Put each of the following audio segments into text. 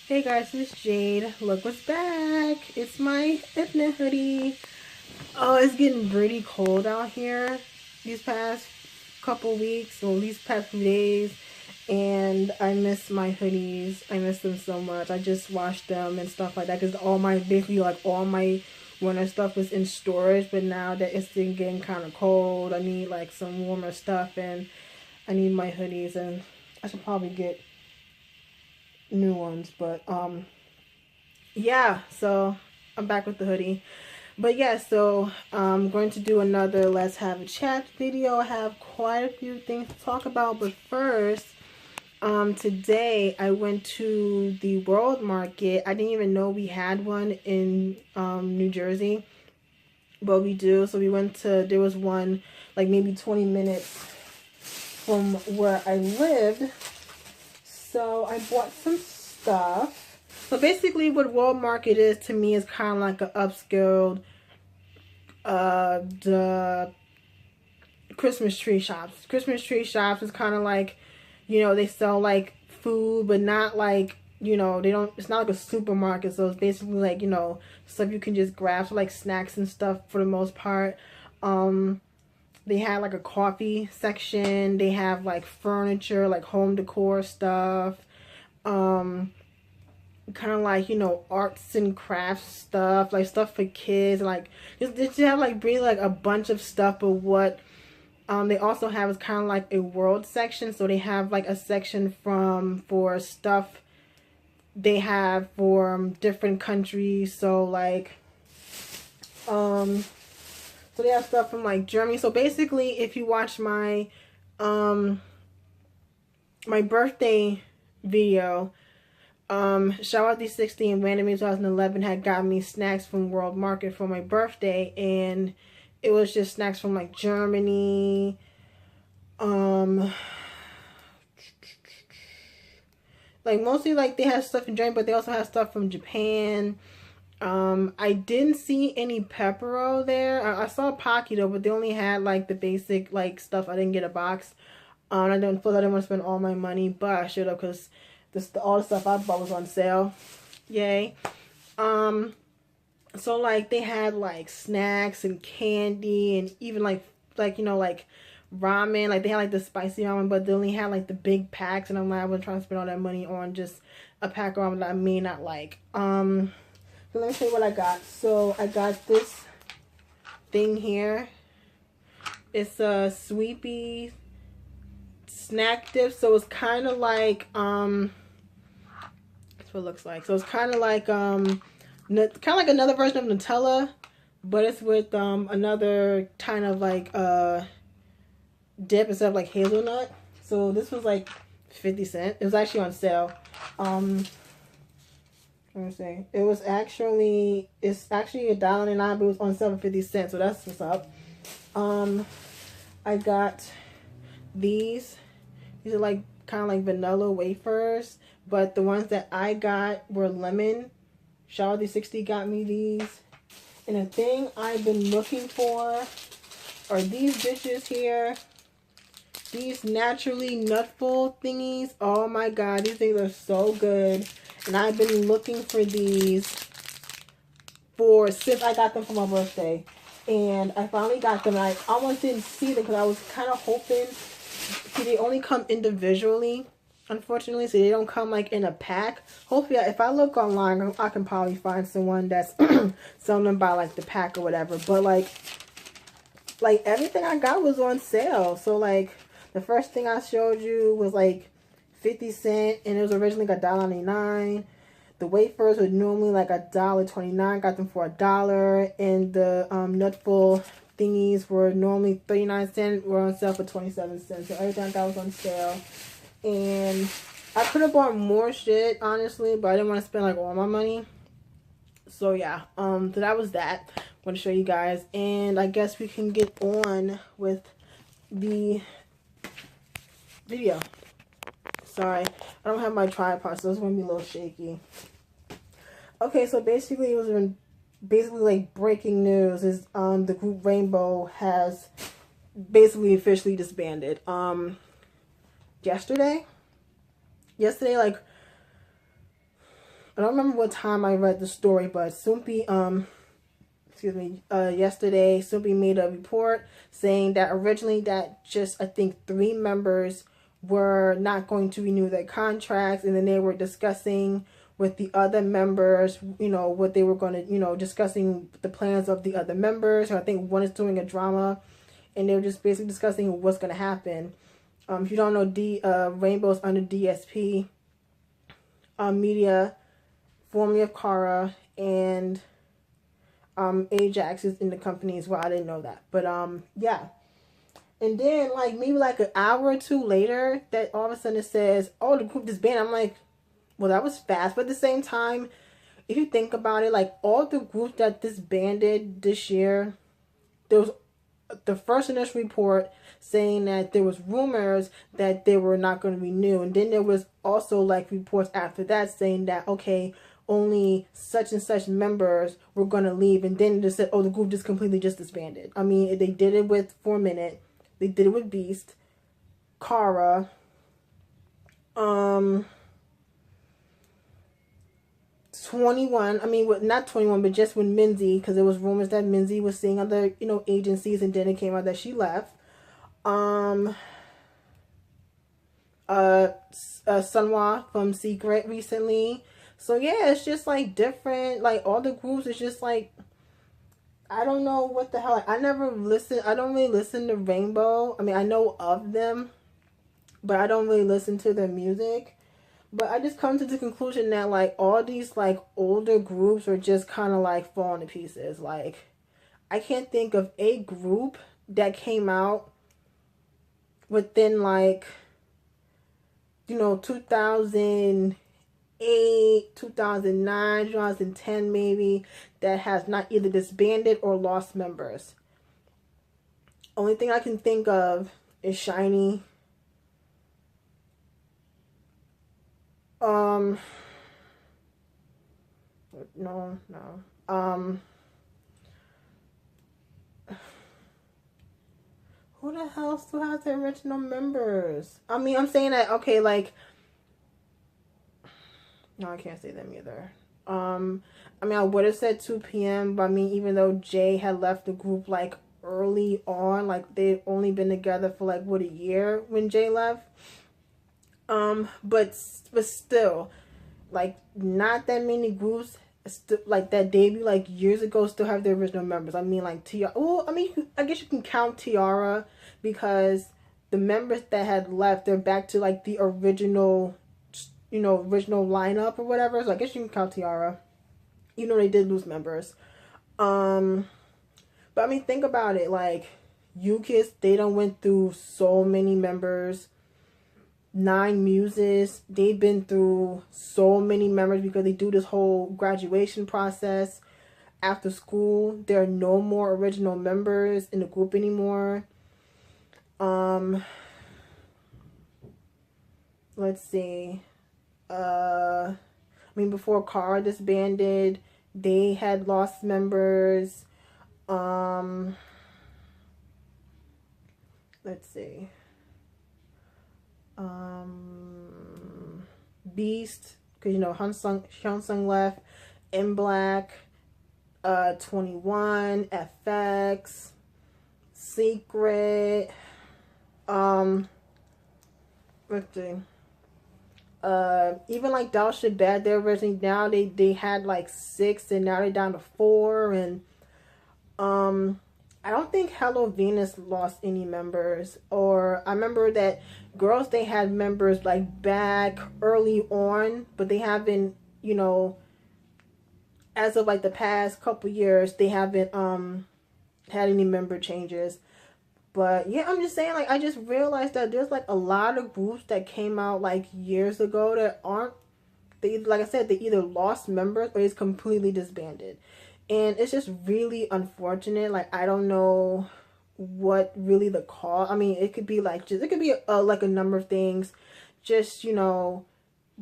Hey guys, it's Jade. Look what's back. It's my Hypnot hoodie. Oh, it's getting pretty cold out here these past couple weeks, or these past few days. And I miss my hoodies. I miss them so much. I just washed them and stuff like that because basically like all my winter stuff was in storage. But now that it's been getting kind of cold, I need like some warmer stuff and I need my hoodies, and I should probably get new ones. But yeah, so I'm back with the hoodie. But yeah, so I'm going to do another Let's Have a Chat video. I have quite a few things to talk about, but first, today I went to the World Market. I didn't even know we had one in New Jersey, but we do. So we went to, there was one like maybe 20 minutes from where I lived. So I bought some stuff. So basically what World Market is to me is kind of like an upscaled the Christmas tree shops. Christmas tree shops is kind of like, they sell like food, but not like, it's not like a supermarket. So it's basically like, stuff you can just grab, so like snacks and stuff for the most part. They have like a coffee section. They have like furniture, like home decor stuff. Kind of like, arts and crafts stuff, like stuff for kids. Like just have like really like a bunch of stuff. But what they also have is kind of like a world section. So they have like a section for stuff they have for different countries. So like so they have stuff from like Germany. So basically, if you watch my my birthday video, Shout Out These 16 randomly 2011 had got me snacks from World Market for my birthday, and it was just snacks from like Germany, like mostly like they have stuff in Germany, but they also have stuff from Japan. I didn't see any Pepero there. I saw Pocky though, but they only had like the basic like stuff. I didn't get a box. I didn't want to spend all my money, but I should have, because all the stuff I bought was on sale. Yay. So like they had like snacks and candy and even like like ramen. Like they had like the spicy ramen, but they only had like the big packs, and I'm like, I wasn't trying to spend all that money on just a pack of ramen that I may not like. So let me show you what I got. So I got this thing here. It's a Sweepy snack dip. So it's kind of like that's what it looks like. So it's kind of like another version of Nutella, but it's with another kind of like dip instead of like hazelnut. So this was like 50 cents. It was actually on sale. Let me see. It's actually $1.99, but it was on sale for 50 cents. So that's what's up. I got these. These are like kind of like vanilla wafers, but the ones that I got were lemon. Shout Out These 60 got me these. And the thing I've been looking for are these bitches here. These naturally nutful thingies. Oh my god, these things are so good. And I've been looking for these since I got them for my birthday. And I finally got them. And I almost didn't see them because I was kind of hoping. See, they only come individually, unfortunately. So they don't come like in a pack. Hopefully, if I look online, I can probably find someone that's selling them by like the pack or whatever. But like everything I got was on sale. So like the first thing I showed you was like 50 cents, and it was originally like $1.99. The wafers were normally like $1.29. Got them for $1, and the nutful thingies were normally 39 cents. Were on sale for 27 cents. So everything I got was on sale, and I could have bought more shit honestly, but I didn't want to spend like all my money. So yeah, so that was that. I want to show you guys, and I guess we can get on with the video. Sorry, I don't have my tripod, so it's gonna be a little shaky. Okay, so basically it was like breaking news is the group Rainbow has basically officially disbanded. Yesterday like I don't remember what time I read the story, but Soompi, yesterday, Soompi made a report saying that originally that just, I think, 3 members were not going to renew their contracts, and then they were discussing with the other members, what they were going to, discussing the plans of the other members. So I think one is doing a drama, and they were just basically discussing what's going to happen. If you don't know, Rainbow's under DSP Media, formerly of Kara, and Ajax is in the company as well. I didn't know that, but yeah. And then maybe an hour or 2 later, that all of a sudden it says, "Oh, the group disbanded." I'm like, well, that was fast. But at the same time, if you think about it, all the groups that disbanded this year, there was the first initial report saying that there was rumors that they were not going to renew, and then there was also reports after that saying that, okay, only such and such members were going to leave, and then they said, oh, the group just completely just disbanded. I mean, they did it with 4 Minute, they did it with Beast, Kara, 21, I mean, not 21, but just with Minzy, because there was rumors that Minzy was seeing other, agencies, and then it came out that she left. Sunwa from Secret recently. So yeah, it's just different, all the groups, it's just I don't know what the hell. I don't really listen to Rainbow. I mean, I know of them, but I don't really listen to their music. But I just come to the conclusion that all these older groups are just kind of falling to pieces. I can't think of a group that came out within 2008, 2009, 2010 maybe, that has not either disbanded or lost members. Only thing I can think of is Shiny. No. Who the hell still has the original members? I mean, I'm saying that, okay, no, I can't say them either. I mean, I would have said 2 p.m., but I mean, even though Jay had left the group early on, they'd only been together for a year when Jay left. But still, not that many groups that debut years ago still have their original members. I mean, Tiara. Well, I mean, I guess you can count Tiara, because the members that had left, they're back to the original, original lineup or whatever. So I guess you can count Tiara. They did lose members. But I mean, think about it. UKISS, they done went through so many members. 9 Muses, they've been through so many members, because they do this whole graduation process after school. There are no more original members in the group anymore. Let's see. I mean, before Kara disbanded, they had lost members. Let's see. Beast, because Hyunsung left, In Black, 21, FX, Secret, let's see, even Dalsha Bad, they're originally, now they had 6, and now they're down to 4, and I don't think Hello Venus lost any members. Or I remember that Girls, they had members back early on, but they haven't, as of the past couple years, they haven't had any member changes. But yeah, I'm just saying, I just realized that there's a lot of groups that came out years ago that aren't, they, I said, they either lost members or it's completely disbanded. And it's just really unfortunate. I don't know what really the cause. I mean, it could be it could be a number of things. Just, but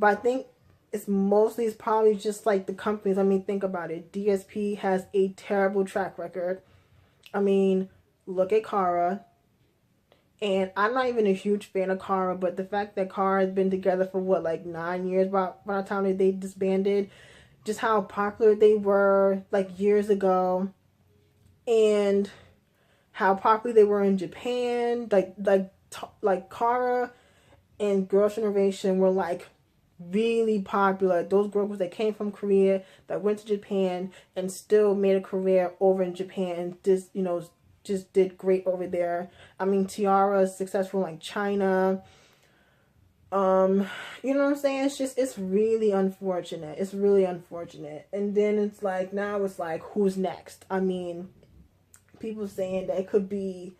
I think it's probably just the companies. I mean, think about it. DSP has a terrible track record. I mean, look at Kara. And I'm not even a huge fan of Kara, but the fact that Kara has been together for what, like 9 years by the time that they disbanded, just how popular they were like years ago, and how popular they were in Japan. Like Kara and Girls' Generation were like really popular. Those girls that came from Korea that went to Japan and still made a career over in Japan and just did great over there. I mean, Tiara is successful in like China. You know what I'm saying? It's really unfortunate. It's really unfortunate. And then it's like, now it's like, who's next? I mean, people saying that it could be,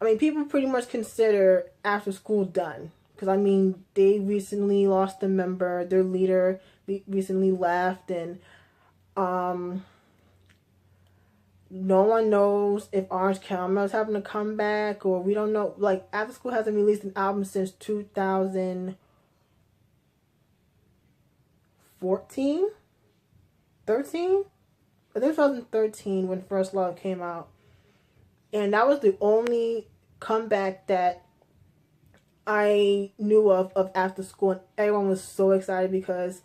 I mean, people pretty much consider After School done. Because, I mean, they recently lost a member. Their leader recently left. And no one knows if Orange Caramel is having a comeback. Or we don't know. Like, After School hasn't released an album since 2014? 13? I think 2013 when First Love came out. And that was the only comeback that I knew of After School, and everyone was so excited because,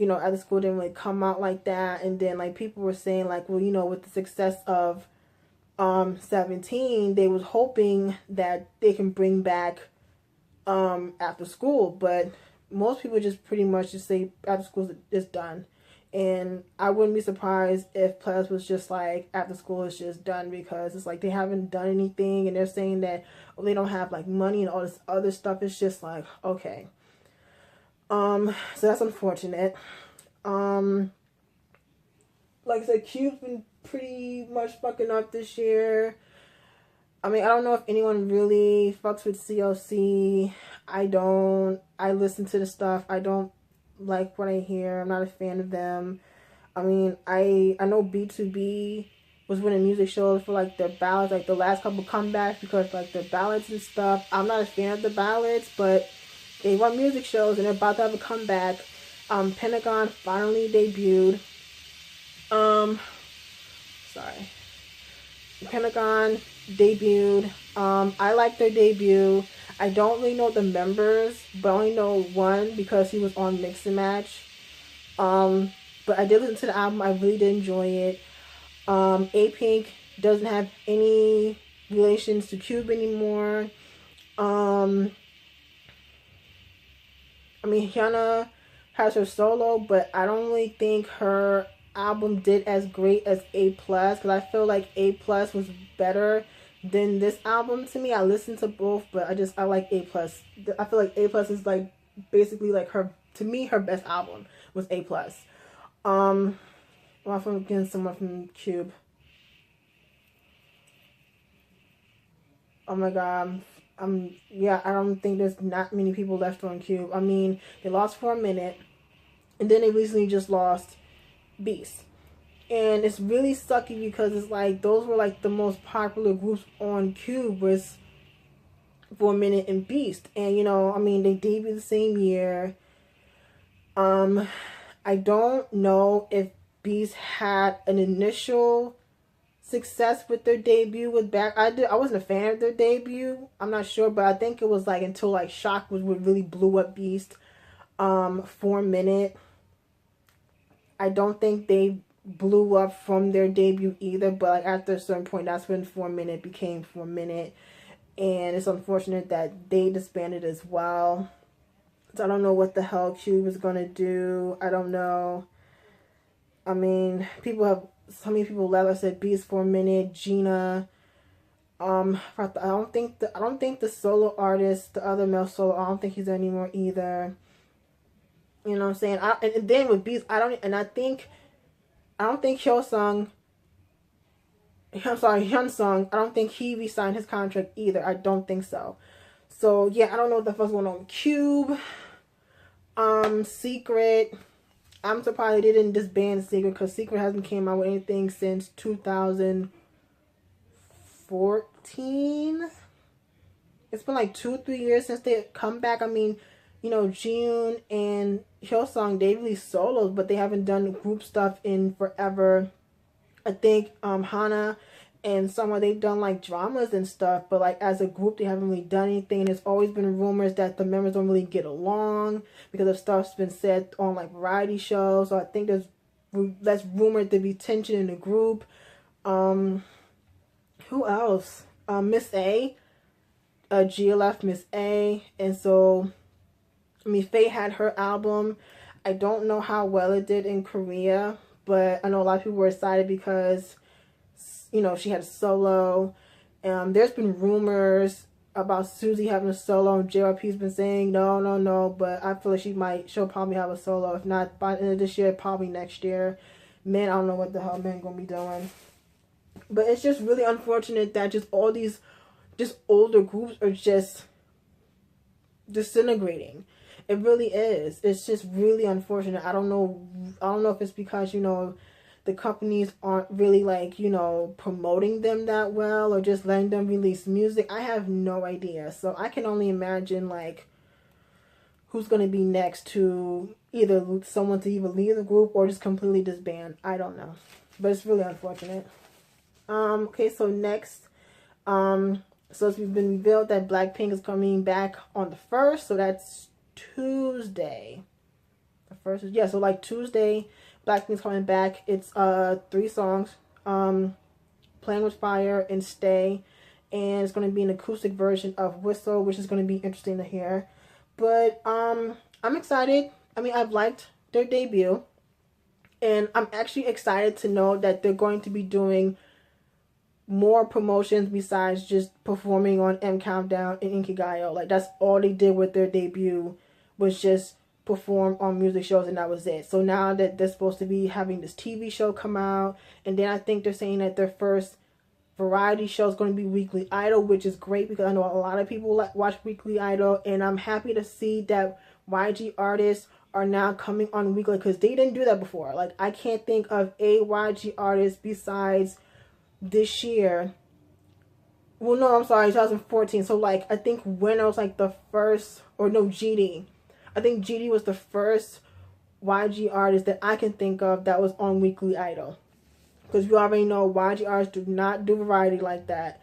After School didn't really come out like that. And then like people were saying like, well, with the success of 17, they was hoping that they can bring back After School, but most people just pretty much just say After School is done. And I wouldn't be surprised if Plus was just like, After School is just done, because it's like they haven't done anything, and they're saying that they don't have like money and all this other stuff. It's just like, okay. So that's unfortunate. Like I said, Cube's been pretty much fucking up this year. I mean, I don't know if anyone really fucks with CLC. I don't. I listen to the stuff. I don't like what I hear. I'm not a fan of them. I mean, I know B2B was winning music shows for like their ballads, like the last couple comebacks, because like their ballads and stuff. I'm not a fan of the ballads, but they won music shows and they're about to have a comeback. Pentagon finally debuted. Sorry. Pentagon debuted. I like their debut. I don't really know the members, but I only know one because he was on Mix and Match. But I did listen to the album. I really did enjoy it. A-Pink doesn't have any relations to Cube anymore. I mean, Hyuna has her solo, but I don't really think her album did as great as A+, because I feel like A+ was better than this album to me. I listened to both, but I like A+. I feel like A+ is like basically like her best album was A+. Well, I'm getting someone from Cube. Oh my god, yeah, I don't think there's not many people left on Cube. I mean, they lost for a minute, and then they recently just lost Beast. And it's really sucky because it's like those were like the most popular groups on Cube was For a Minute and Beast. And I mean, they debuted the same year. I don't know if Beast had an initial success with their debut with Back. I wasn't a fan of their debut. I'm not sure, but I think it was like until like Shock was what really blew up Beast. For a Minute, I don't think they blew up from their debut either, but like after a certain point, that's when For a Minute became For a Minute, and it's unfortunate that they disbanded as well. So I don't know what the hell Cube is gonna do. I don't know. I mean, so many people left. I said Beast, For a Minute, Gina. I don't think the solo artist, the other male solo, I don't think he's there anymore either. You know what I'm saying? And then with Beast, I don't think Hyunsung, I don't think he re-signed his contract either. I don't think so. So yeah, I don't know what the fuck's going on with Cube. Secret, I'm surprised they didn't disband Secret, because Secret hasn't came out with anything since 2014. It's been like 2-3 years since they come back. I mean, Jiyoon and Hyosung, they released solos, but they haven't done group stuff in forever. I think Hana and somehow they've done like dramas and stuff, but like as a group they haven't really done anything. There's always been rumors that the members don't really get along because of stuff's been said on like variety shows. So I think that's rumored to be tension in the group. Who else? Miss A, GLF Miss A, and so I mean Faye had her album. I don't know how well it did in Korea, but I know a lot of people were excited because, you know, she had a solo. There's been rumors about Susie having a solo, and JYP's been saying no, no, no, but I feel like she'll probably have a solo. If not by the end of this year, probably next year. Man, I don't know what the hell man gonna be doing. But it's just really unfortunate that just all these just older groups are just disintegrating. It really is. It's just really unfortunate. I don't know if it's because, you know, the companies aren't really like, you know, promoting them that well or just letting them release music. I have no idea. So I can only imagine like who's going to be next to either someone to either leave the group or just completely disband. I don't know. But it's really unfortunate. Okay, so next, so it's been revealed that Blackpink is coming back on the 1st, so that's Tuesday. The 1st is, yeah, so like Tuesday, Blackpink's coming back. It's 3 songs, Playing with Fire and Stay, and it's going to be an acoustic version of Whistle, which is going to be interesting to hear. But I'm excited. I mean, I've liked their debut, and I'm actually excited to know that they're going to be doing more promotions besides just performing on M Countdown and Inkigayo. Like, that's all they did with their debut, was just perform on music shows, and that was it. So now that they're supposed to be having this TV show come out, and then I think they're saying that their first variety show is going to be Weekly Idol, which is great because I know a lot of people watch Weekly Idol, and I'm happy to see that YG artists are now coming on Weekly, because they didn't do that before. Like, I can't think of a YG artist besides this year. Well, no, I'm sorry, 2014. So like, I think Winner was like the first, or no, GD. I think GD was the first YG artist that I can think of that was on Weekly Idol. Because you already know YG artists do not do variety like that.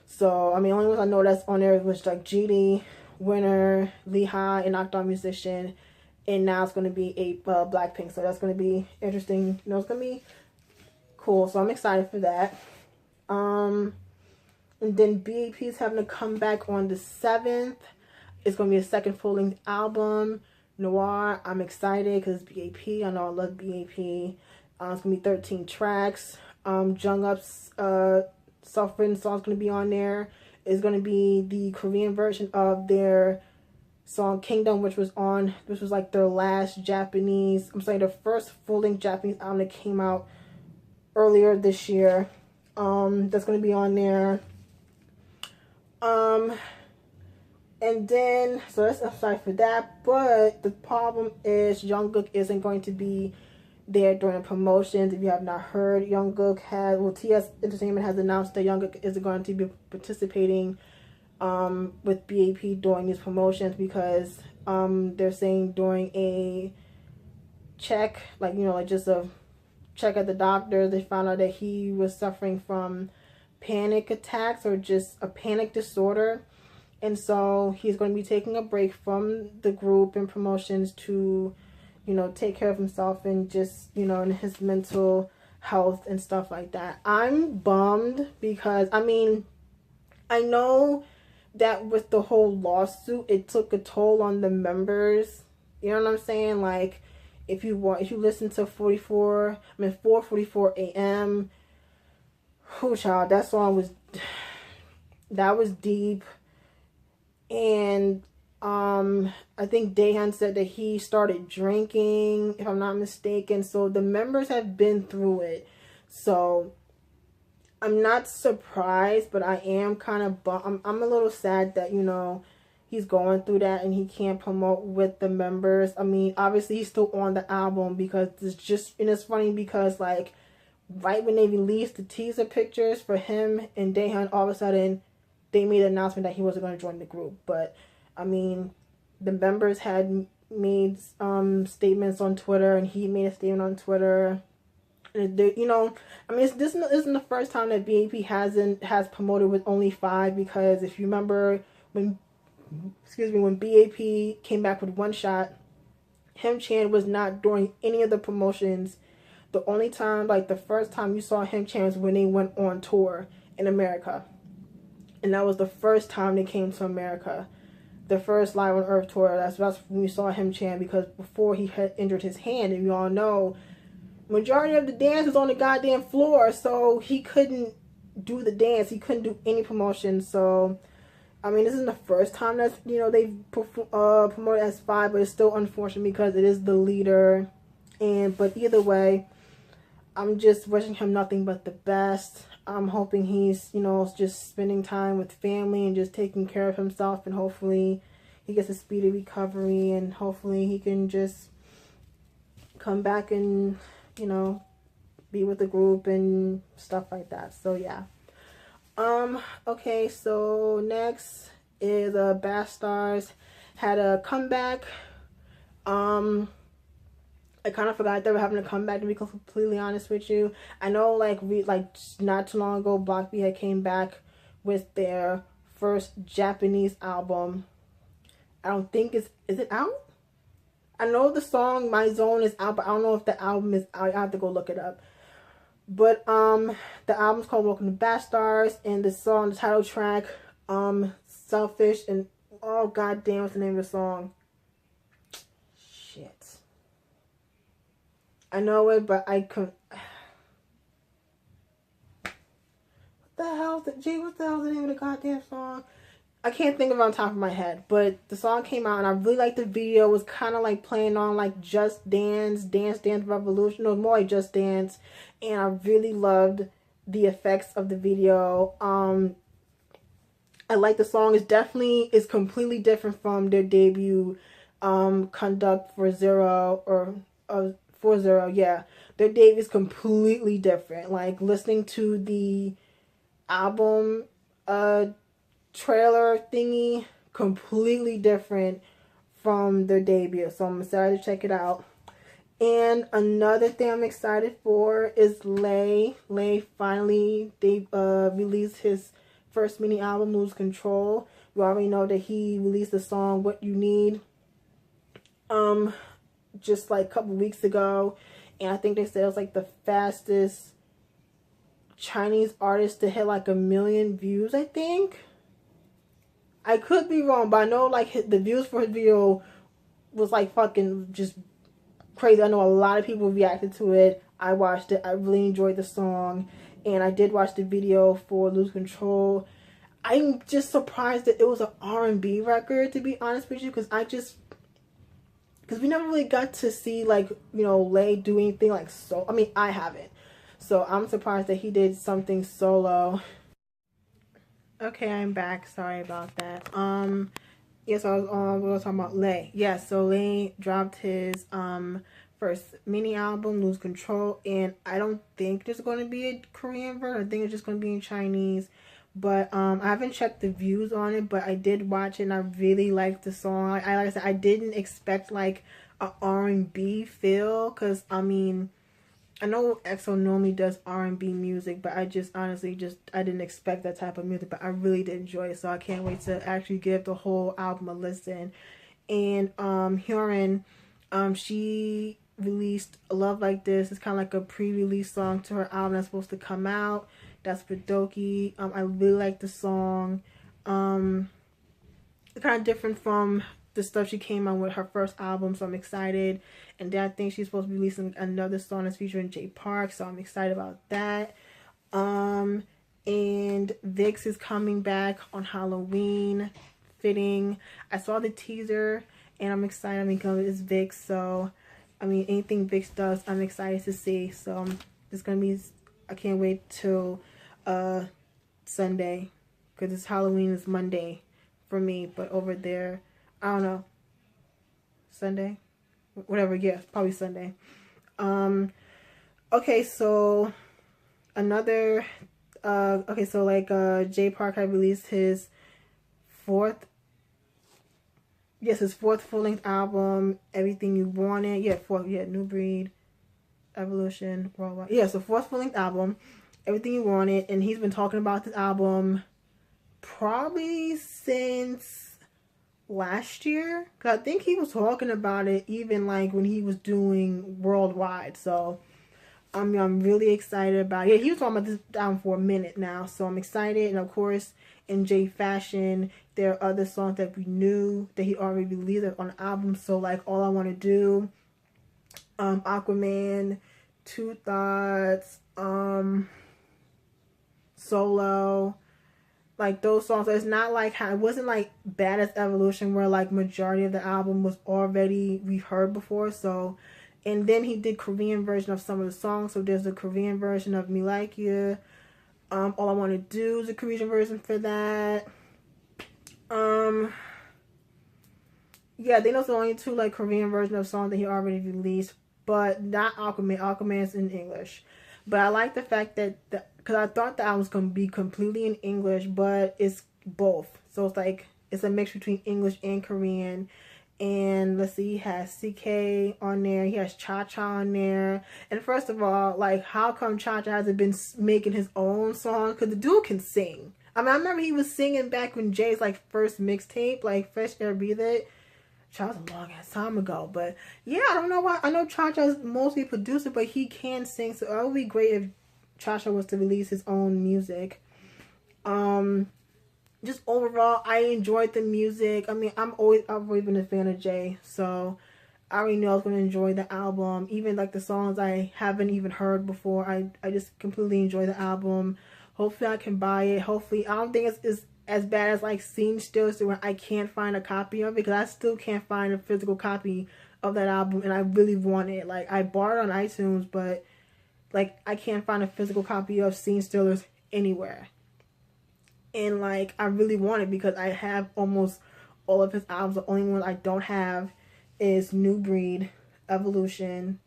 So, I mean, the only ones I know that's on there was like GD, Winner, Lehigh, and Knocked On Musician. And now it's going to be a Blackpink. So that's going to be interesting. You know, it's going to be cool. So I'm excited for that. And then BAP is having a comeback on the 7th. It's going to be a second full-length album, Noir. I'm excited because BAP. I know I love BAP. It's going to be 13 tracks. Jungup's self-written song is going to be on there. It's going to be the Korean version of their song Kingdom, which was like their last Japanese, their first full-length Japanese album that came out earlier this year. That's going to be on there. And then, so that's aside for that, but the problem is Jungkook isn't going to be there during the promotions. If you have not heard, TS Entertainment has announced that Jungkook isn't going to be participating with BAP during these promotions because they're saying during a check, like, you know, like just a check at the doctor, they found out that he was suffering from panic attacks or just a panic disorder, and so he's going to be taking a break from the group and promotions to, you know, take care of himself and just, you know, in his mental health and stuff like that. I'm bummed because, I mean, I know that with the whole lawsuit, it took a toll on the members. You know what I'm saying? Like, if you listen to 4:44 a.m., whoo, child, that song was deep. And I think Daehan said that he started drinking, if I'm not mistaken. So the members have been through it. So I'm not surprised, but I am kind of bummed. I'm a little sad that, you know, he's going through that and he can't promote with the members. I mean, obviously he's still on the album because it's funny because, like, right when they released the teaser pictures for him and Daehan, all of a sudden they made an announcement that he wasn't going to join the group. But I mean, the members had made statements on Twitter, and he made a statement on Twitter. You know, I mean, this isn't the first time that BAP has promoted with only 5, because if you remember when, excuse me, when BAP came back with One Shot, Him Chan was not during any of the promotions. The only time, like the first time you saw Him Chan was when they went on tour in America, and that was the first time they came to America. The first Live on Earth tour. That's when we saw Him Chan, because before he had injured his hand, and you all know, majority of the dance was on the goddamn floor, so he couldn't do the dance. He couldn't do any promotion. So, I mean, this isn't the first time that, you know, they've promoted as 5, but it's still unfortunate because it is the leader. But either way, I'm just wishing him nothing but the best. I'm hoping he's, you know, just spending time with family and just taking care of himself, and hopefully he gets a speedy recovery, and hopefully he can just come back and, you know, be with the group and stuff like that. So yeah. Okay, so next is Bad Stars had a comeback. I kind of forgot they were having a comeback, to be completely honest with you. I know, like, not too long ago, Block B had came back with their first Japanese album. I don't think is it out? I know the song My Zone is out, but I don't know if the album is out. I have to go look it up. But the album's called Welcome to Bad Stars, and the song, the title track, Selfish, and oh goddamn, what's the name of the song? Shit. I know it, but I couldn't. What the hell? What the hell's the name of the goddamn song? I can't think of it on top of my head, but the song came out, and I really liked the video. It was kind of like playing on like Just Dance, Dance Dance Revolution. It was more like Just Dance, and I really loved the effects of the video. I like the song. It's completely different from their debut, Conduct for Zero, or 4-0, yeah. Their debut is completely different. Like, listening to the album trailer thingy, completely different from their debut. So I'm excited to check it out. And another thing I'm excited for is Lay. Lay finally released his first mini album, Lose Control. We already know that he released the song What You Need just like a couple weeks ago, and I think they said it was like the fastest Chinese artist to hit like 1 million views. I think, I could be wrong, but I know like the views for his video was like fucking just crazy. I know a lot of people reacted to it. I watched it. I really enjoyed the song, and I did watch the video for Lose Control. I'm just surprised that it was an R&B record, to be honest with you, because we never really got to see, like, you know, Lay do anything like so. I mean, I haven't. So I'm surprised that he did something solo. Okay, I'm back. Sorry about that. Yes, we were talking about Lay. Yeah, so Lay dropped his first mini album, Lose Control, and I don't think there's going to be a Korean version. I think it's just going to be in Chinese. But I haven't checked the views on it, but I did watch it, and I really liked the song. Like I said, I didn't expect like a R&B feel, because I mean, I know EXO normally does R&B music, but I just honestly I didn't expect that type of music. But I really did enjoy it, so I can't wait to actually give the whole album a listen. And Hyun, she released Love Like This. It's kind of like a pre-release song to her album that's supposed to come out. That's for Doki. I really like the song. It's kind of different from the stuff she came out with her first album, so I'm excited. And then I think she's supposed to be releasing another song that's featuring Jay Park, so I'm excited about that. And VIXX is coming back on Halloween. Fitting. I saw the teaser, and I'm excited because it's VIXX, so I mean, anything VIXX does, I'm excited to see. So it's gonna be, I can't wait till Sunday, because it's Halloween is Monday for me, but over there, I don't know, Sunday, whatever, yeah, probably Sunday. Okay, so another okay, so like Jay Park had released his fourth full-length album, Everything You Wanted. Yeah, New Breed. Evolution Worldwide. Yeah, so fourth full length album, Everything You Wanted, and he's been talking about this album probably since last year. Cause I think he was talking about it even like when he was doing Worldwide. So I'm really excited about it. Yeah, he was talking about this album for a minute now, so I'm excited. And of course, in J fashion, there are other songs that we knew that he already released on the album. So like All I Want to Do, Aquaman, Two Thoughts, Solo, like those songs. So it's not like how it wasn't like Bad as Evolution where like majority of the album was already we've heard before. So, and then he did Korean version of some of the songs. So there's a Korean version of Me Like You. All I Want to Do is a Korean version for that. Yeah, I think those are the only two like Korean version of songs that he already released, but not Aquaman. Aquaman's in English. But I like the fact that because I thought the album was gonna be completely in English, but it's both. So it's like it's a mix between English and Korean. And let's see, he has CK on there. He has Cha Cha on there. And first of all, like, how come Cha Cha hasn't been making his own song? Because the dude can sing. I mean, I remember he was singing back when Jay's like first mixtape, like Fresh Air Breathe It. That was a long ass time ago. But yeah, I don't know why. I know Cha Cha's mostly a producer, but he can sing. So it would be great if Cha Cha was to release his own music. Just overall, I enjoyed the music. I mean, I've always been a fan of Jay, so I already knew I was going to enjoy the album. Even like the songs I haven't even heard before, I just completely enjoy the album. Hopefully I can buy it. Hopefully, I don't think it's as bad as like Scene Still, so where I can't find a copy of it, because I still can't find a physical copy of that album, and I really want it. Like, I bought it on iTunes, but like I can't find a physical copy of Scene Stillers anywhere. And like I really want it because I have almost all of his albums. The only one I don't have is New Breed, Evolution,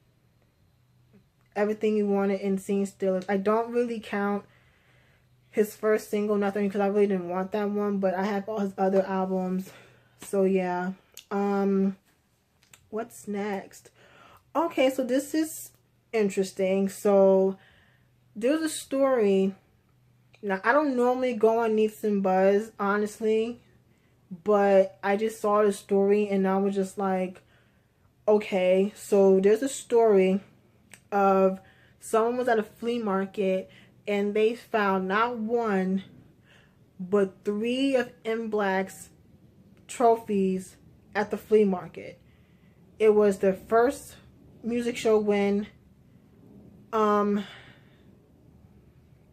Everything You Wanted, and Scene Stillers. I don't really count his first single, Nothing, because I really didn't want that one, but I have all his other albums. So yeah. What's next? Okay, so this is interesting. So there's a story. Now, I don't normally go on Needs and Buzz, honestly, but I just saw the story and I was just like, okay. So there's a story of someone was at a flea market and they found not one, but 3 of M Black's trophies at the flea market. It was their first music show win, and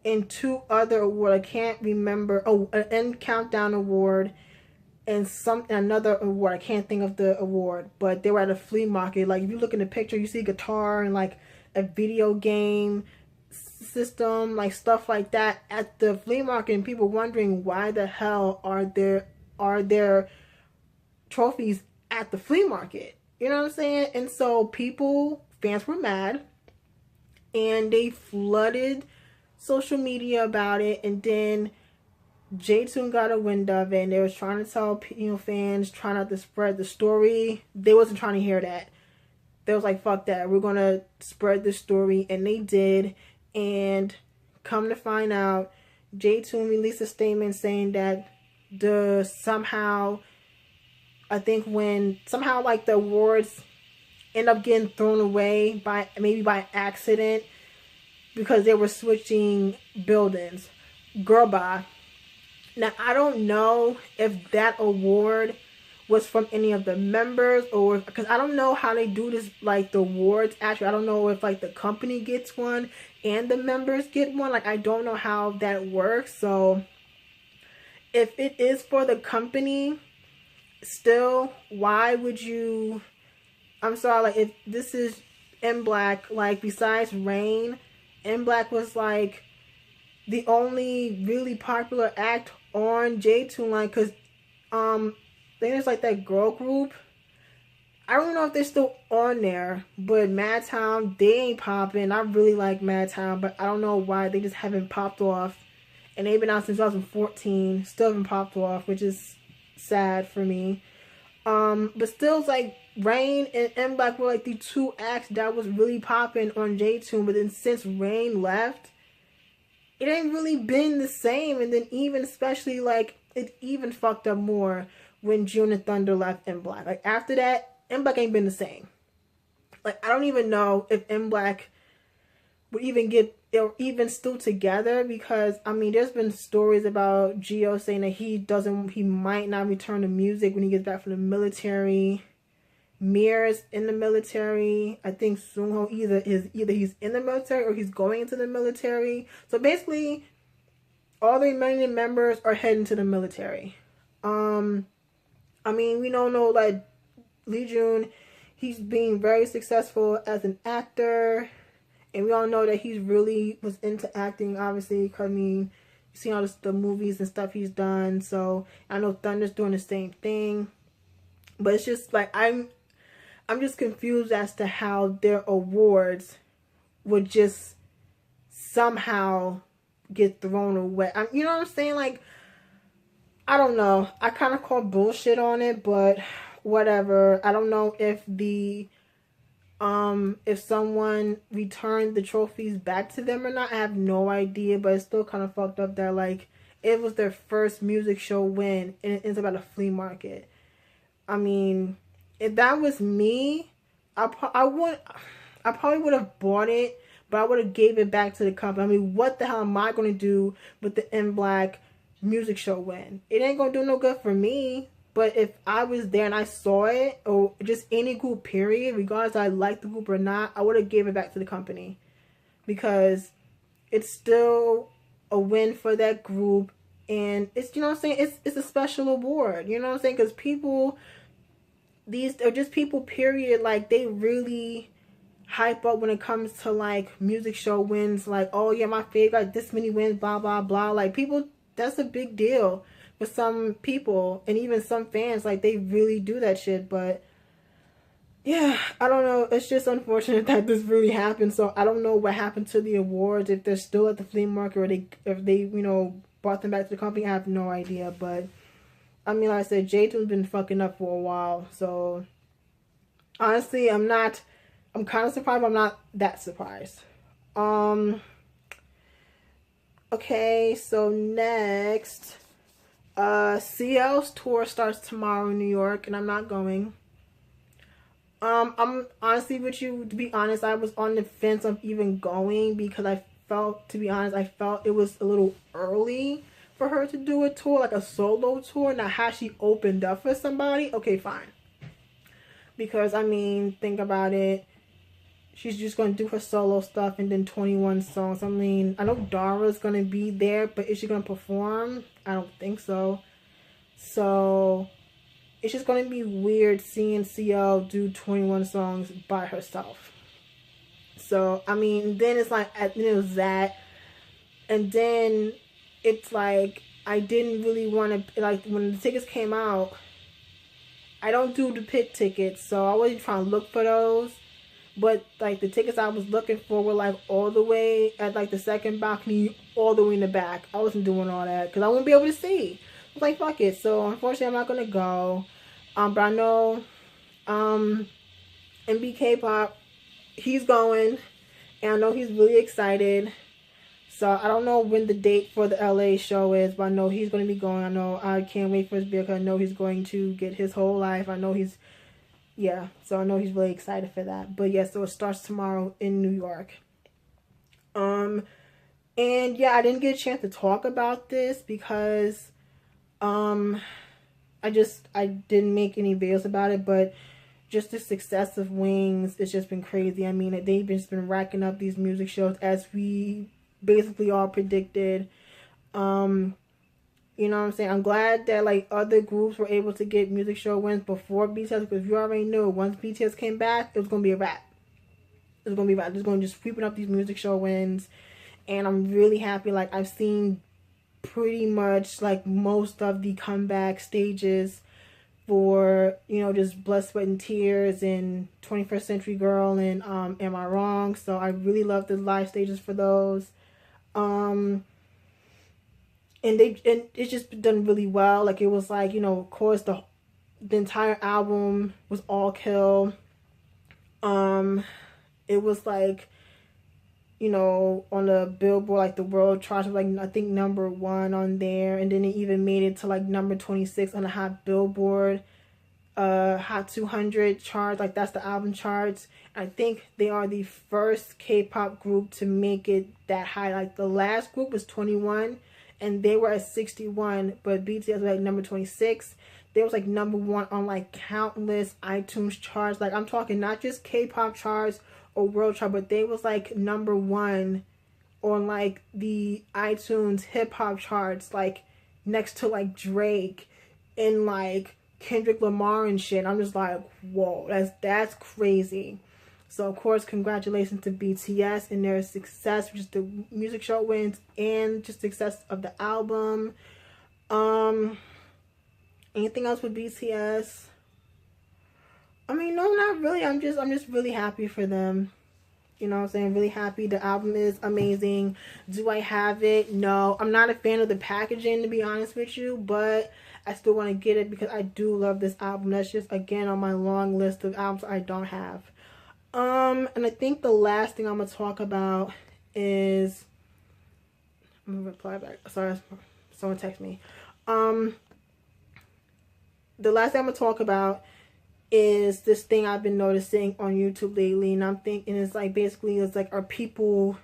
2 other awards. I can't remember. Oh, an End Countdown award and another award. I can't think of the award, but they were at a flea market. Like, if you look in the picture, you see a guitar and like a video game system, like stuff like that at the flea market, and people wondering why the hell are there trophies at the flea market. You know what I'm saying? And so fans were mad, and they flooded social media about it. And then J-Tune got a wind of it, and they was trying to tell fans, trying not to spread the story. They wasn't trying to hear that. They was like, fuck that, we're gonna spread the story, and they did. And come to find out, J-Tune released a statement saying that somehow like the awards end up getting thrown away maybe by accident, because they were switching buildings. Girl, bye. Now, I don't know if that award was from any of the members, or because I don't know how they do this, like the awards. Actually, I don't know if like the company gets one and the members get one. Like, I don't know how that works. So if it is for the company, still, why would you? I'm sorry, like, if this is M Black, like, besides Rain, M Black was like the only really popular act on J-Tune, like, cause I think it's like that girl group. I don't know if they're still on there, but Madtown, they ain't popping. I really like Madtown, but I don't know why they just haven't popped off. And they've been out since 2014, still haven't popped off, which is sad for me. But still, it's like Rain and M Black were like the two acts that was really popping on J-Tune. But then since Rain left, it ain't really been the same. And then even especially like it even fucked up more when June and Thunder left M Black. Like after that, M Black ain't been the same. Like I don't even know if M Black would even get or even still together, because I mean there's been stories about Geo saying that he might not return to music when he gets back from the military. Mir's in the military. I think Sungho either he's in the military or he's going into the military. So basically all the remaining members are heading to the military. I mean, we don't know, like Lee Jun, he's being very successful as an actor. And we all know that he really was into acting, obviously, because, I mean, you see all the movies and stuff he's done. So, I know Thunder's doing the same thing. But it's just, like, I'm just confused as to how their awards would just somehow get thrown away. You know what I'm saying? Like, I don't know. I kind of call bullshit on it, but whatever. I don't know if if someone returned the trophies back to them or not. I have no idea, but it's still kind of fucked up that like it was their first music show win and it ends up at a flea market. I mean, if that was me, I probably would have bought it, but I would have gave it back to the company. I mean, what the hell am I going to do with the M Black music show win? It ain't going to do no good for me. But if I was there and I saw it, or just any group period, regardless if I liked the group or not, I would have gave it back to the company. Because it's still a win for that group. And it's, you know what I'm saying, it's a special award. You know what I'm saying? Because people, these are just people period, like they really hype up when it comes to like music show wins. Like, oh yeah, my favorite got this many wins, blah, blah, blah. Like people, that's a big deal. For some people and even some fans, like they really do that shit. But yeah, I don't know, it's just unfortunate that this really happened. So I don't know what happened to the awards, if they're still at the flea market or if they you know brought them back to the company. I have no idea. But I mean, like I said, J-Tune's been fucking up for a while, so honestly I'm kind of surprised, but I'm not that surprised. Okay, so next, CL's tour starts tomorrow in New York, and I'm not going. I'm honestly with you, to be honest, I was on the fence of even going because I felt it was a little early for her to do a tour, like a solo tour. Now, how she opened up for somebody, okay, fine. Because, I mean, think about it. She's just going to do her solo stuff and then 21 songs. I mean, I know Dara's going to be there, but is she going to perform? I don't think so. So, it's just going to be weird seeing CL do 21 songs by herself. So, I mean, then it's like, you know, that. And then it's like, I didn't really want to, like, when the tickets came out, I don't do the pit tickets, so I wasn't trying to look for those. But, like, the tickets I was looking for were, like, all the way at, like, the second balcony, all the way in the back. I wasn't doing all that, because I wouldn't be able to see. I was like, fuck it. So, unfortunately, I'm not going to go. But I know, MBK Pop, he's going. And I know he's really excited. So, I don't know when the date for the LA show is, but I know he's going to be going. I know I can't wait for his beer, because I know he's going to get his whole life. I know he's... Yeah, so I know he's really excited for that. But yeah, so it starts tomorrow in New York. And yeah, I didn't get a chance to talk about this because I didn't make any videos about it, but just the success of Wings, it's just been crazy. I mean, they've just been racking up these music shows as we basically all predicted. You know what I'm saying? I'm glad that, like, other groups were able to get music show wins before BTS, because you already knew once BTS came back, it was going to be a wrap. It was going to be a wrap. It's going to just sweeping up these music show wins. And I'm really happy. Like, I've seen pretty much, like, most of the comeback stages for, you know, just Blood, Sweat, and Tears and 21st Century Girl and Am I Wrong? So I really love the live stages for those. And it's just done really well. Like, it was like, you know, of course, the the entire album was all kill. It was like, you know, on the Billboard, like the world charts, like I think #1 on there, and then it even made it to like number 26 on the Hot Billboard Hot 200 charts. Like that's the album charts. I think they are the first K-pop group to make it that high. Like the last group was 21 and they were at 61, but BTS was like number 26. They was like #1 on like countless iTunes charts. Like I'm talking not just K-pop charts or world chart, but they was like #1 on like the iTunes hip hop charts, like next to like Drake and like Kendrick Lamar and shit. I'm just like, whoa, that's crazy. So of course, congratulations to BTS and their success, which is the music show wins and just success of the album. Anything else with BTS? I mean, no, not really. I'm just really happy for them. You know what I'm saying? Really happy. The album is amazing. Do I have it? No. I'm not a fan of the packaging, to be honest with you, but I still want to get it because I do love this album. That's just, again, on my long list of albums I don't have. And I think the last thing I'm going to talk about is... I'm going to reply back. Sorry, someone text me. The last thing I'm going to talk about is this thing I've been noticing on YouTube lately, and I'm thinking it's like basically it's like, are people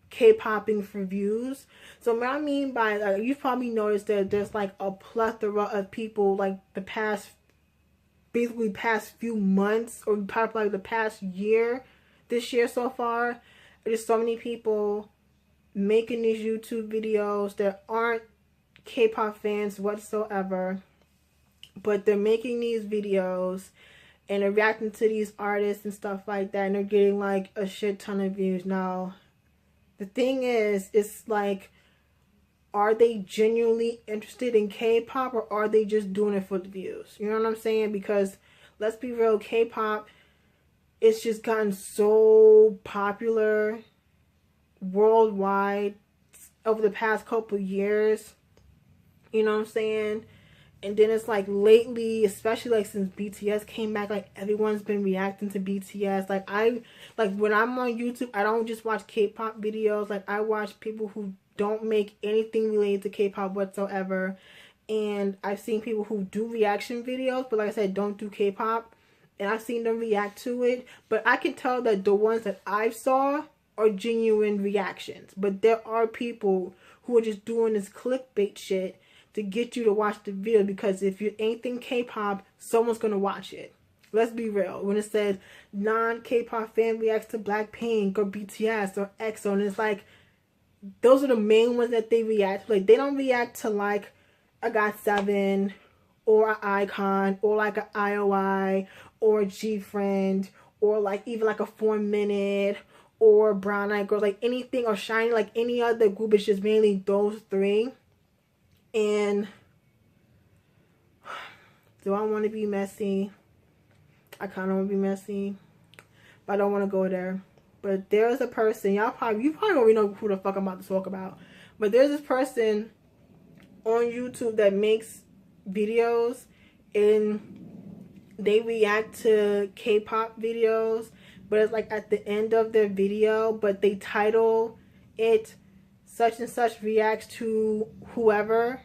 K-popping for views? So what I mean by you've probably noticed that there's like a plethora of people like the past few months, or probably like the past year, this year so far, there's so many people making these YouTube videos that aren't K-pop fans whatsoever, but they're making these videos and they're reacting to these artists and stuff like that, and they're getting like a shit ton of views. Now, the thing is, it's like, are they genuinely interested in K-pop, or are they just doing it for the views? You know what I'm saying? Because let's be real, K-pop, it's just gotten so popular worldwide over the past couple years. You know what I'm saying? And then it's like lately, especially like since BTS came back, like everyone's been reacting to BTS. Like when I'm on YouTube, I don't just watch K-pop videos. Like I watch people who don't make anything related to K-pop whatsoever. And I've seen people who do reaction videos, but like I said, don't do K-pop. And I've seen them react to it. But I can tell that the ones that I saw are genuine reactions. But there are people who are just doing this clickbait shit to get you to watch the video, because if you're anything K-pop, someone's gonna watch it. Let's be real. When it says non-K-pop fan reacts to Blackpink or BTS or EXO, and it's like, those are the main ones that they react to. Like, they don't react to like a GOT7 or an Icon or like an IOI or a G-Friend or like even like a 4 Minute or Brown Eyed Girl, like anything, or Shiny, like any other group. It's just mainly those three. And do I want to be messy? I kind of want to be messy, but I don't want to go there. But there's a person, you probably already know who the fuck I'm about to talk about. But there's this person on YouTube that makes videos and they react to K-pop videos, but it's like at the end of their video, but they title it such and such reacts to whoever,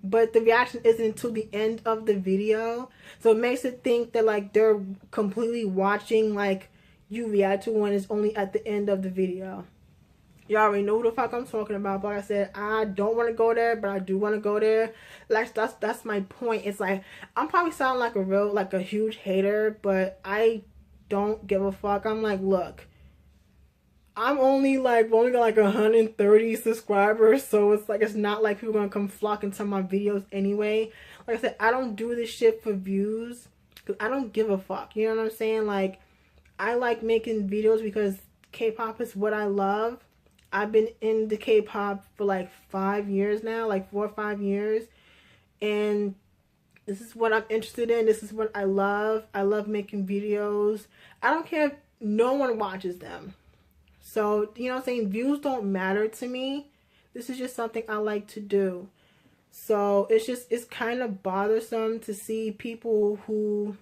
but the reaction isn't until the end of the video. So it makes it think that like they're completely watching like you react to one is only at the end of the video. Y'all already know who the fuck I'm talking about. But like I said, I don't want to go there, but I do want to go there. Like that's my point. It's like, I'm probably sounding like a huge hater, but I don't give a fuck. I'm like, look, I'm only got like 130 subscribers, so it's like, it's not like people are gonna come flocking to my videos anyway. Like I said, I don't do this shit for views, because I don't give a fuck. You know what I'm saying? Like, I like making videos because K-pop is what I love. I've been into K-pop for like 5 years now, like 4 or 5 years, and this is what I'm interested in. This is what I love. I love making videos. I don't care if no one watches them. So, you know what I'm saying? Views don't matter to me. This is just something I like to do. So it's kind of bothersome to see people who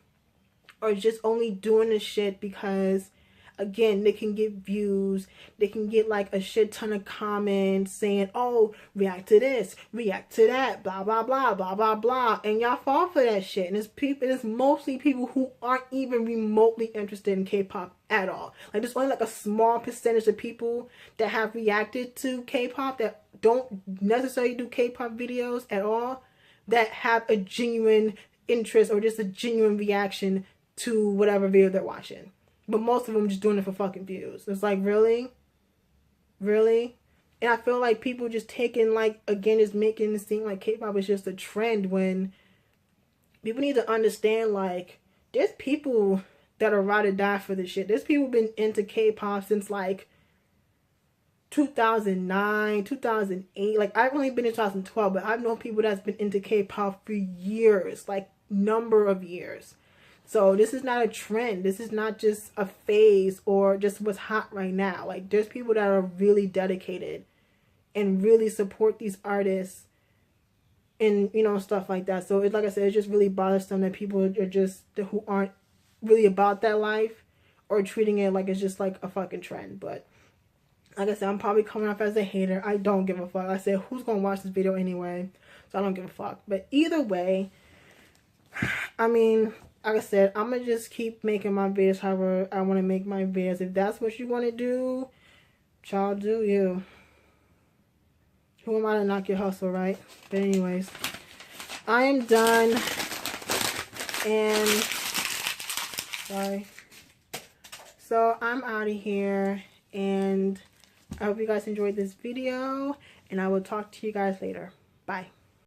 are just only doing this shit because, again, they can get views, they can get like a shit ton of comments saying, oh, react to this, react to that, blah blah blah blah blah blah, and y'all fall for that shit. And it's mostly people who aren't even remotely interested in K-pop at all. Like, there's only like a small percentage of people that have reacted to K-pop that don't necessarily do K-pop videos at all, that have a genuine interest or just a genuine reaction to whatever video they're watching. But most of them just doing it for fucking views. It's like, really? Really? And I feel like people just taking, like, again, just making it seem like K-pop is just a trend, when people need to understand, like, there's people that are ride or die for this shit. There's people been into K-pop since, like, 2009, 2008. Like, I've only been in 2012, but I've known people that's been into K-pop for years. Like, number of years. So this is not a trend. This is not just a phase or just what's hot right now. Like, there's people that are really dedicated and really support these artists and, you know, stuff like that. So it's, like I said, it's just really bothersome that people are just, who aren't really about that life, or treating it like it's just like a fucking trend. But like I said, I'm probably coming off as a hater. I don't give a fuck. I said, who's gonna watch this video anyway? So I don't give a fuck. But either way, I mean, like I said, I'm going to just keep making my videos however I want to make my videos. If that's what you want to do, child, do you. Who am I to knock your hustle, right? But anyways, I am done. And, sorry. So, I'm out of here. And I hope you guys enjoyed this video. And I will talk to you guys later. Bye.